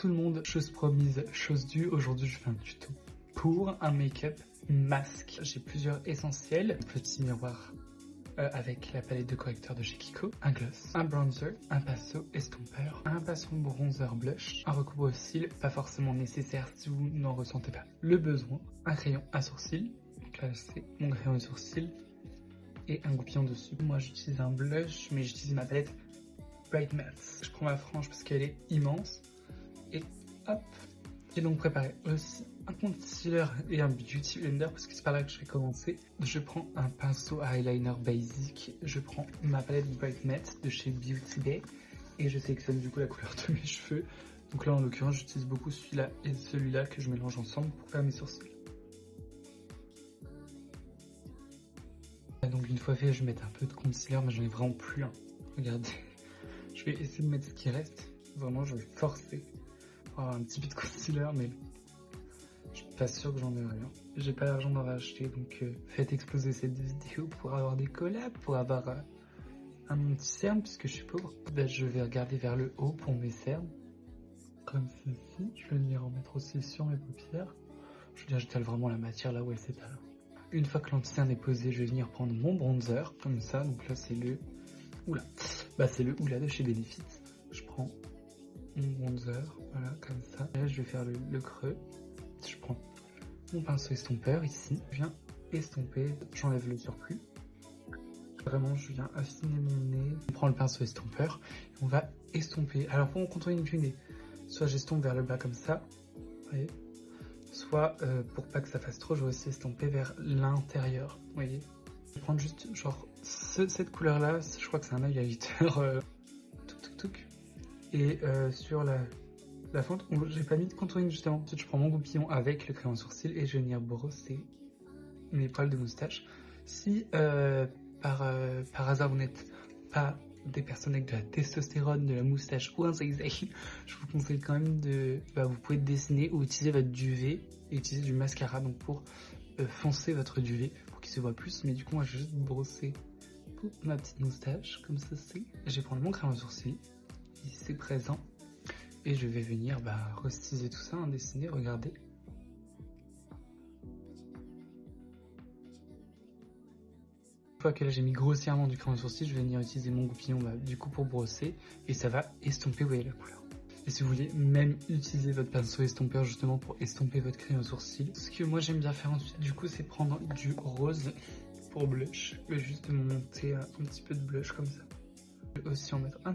tout le monde, chose promise, chose due, aujourd'hui je fais un tuto pour un make-up masque. J'ai plusieurs essentiels, un petit miroir avec la palette de correcteur de chez Kiko, un gloss, un bronzer, un pinceau estompeur, un pinceau bronzer blush, un recouvre-cils, pas forcément nécessaire si vous n'en ressentez pas le besoin, un crayon à sourcils, donc là c'est mon crayon de sourcils, et un goupillon dessus. Moi j'utilise un blush, mais j'utilise ma palette Bright Mattes. Je prends ma frange parce qu'elle est immense, et hop. J'ai donc préparé aussi un concealer et un beauty blender parce que c'est par là que je vais commencer. Je prends un pinceau eyeliner basic, je prends ma palette Bright Matte de chez Beauty Bay et je sélectionne du coup la couleur de mes cheveux. Donc là en l'occurrence j'utilise beaucoup celui-là et celui-là que je mélange ensemble pour faire mes sourcils. Donc une fois fait, je vais mettre un peu de concealer, mais j'en ai vraiment plus un. Regardez, je vais essayer de mettre ce qui reste. Vraiment je vais forcer pour avoir un petit peu de concealer, mais je suis pas sûr que j'en ai rien. J'ai pas l'argent d'en racheter, donc faites exploser cette vidéo pour avoir des collabs, pour avoir un mon petit cerne, puisque je suis pauvre. Ben, je vais regarder vers le haut pour mes cernes, comme ceci. Je vais venir en mettre aussi sur mes paupières. Je veux dire, j'étale vraiment la matière là où elle s'étale. Une fois que l'anti-cerne est posé, je vais venir prendre mon bronzer, comme ça. Donc là, c'est le... Oula, bah c'est le Oula de chez Benefit. Je prends mon bronzer, voilà, comme ça. Et là, je vais faire le creux. Je prends mon pinceau estompeur ici, je viens estomper, j'enlève le surplus. Vraiment, je viens affiner mon nez. On prend le pinceau estompeur et on va estomper. Alors pour mon contouring du nez, soit j'estompe vers le bas comme ça, vous voyez, soit pour pas que ça fasse trop, je vais aussi estomper vers l'intérieur, vous voyez. Je vais prendre juste genre cette couleur là, je crois que c'est un highlighter, touc touc touc. Et sur la fonte, j'ai pas mis de contouring justement. Ensuite, je prends mon goupillon avec le crayon sourcil et je vais venir brosser mes poils de moustache. Si par hasard vous n'êtes pas des personnes avec de la testostérone, de la moustache ou un zigzag, je vous conseille quand même de... vous pouvez dessiner ou utiliser votre duvet et utiliser du mascara donc pour foncer votre duvet pour qu'il se voit plus. Mais du coup, moi je vais juste brosser pour ma petite moustache comme ceci. Je vais prendre mon crayon sourcil, ici c'est présent. Et je vais venir restyliser tout ça, dessiner, regardez. Une fois que là j'ai mis grossièrement du crayon sourcil, je vais venir utiliser mon goupillon du coup pour brosser. Et ça va estomper, vous voyez la couleur. Et si vous voulez même utiliser votre pinceau estompeur justement pour estomper votre crayon sourcil. Ce que moi j'aime bien faire ensuite du coup c'est prendre du rose pour blush. Je vais juste monter un petit peu de blush comme ça. Je vais aussi en mettre un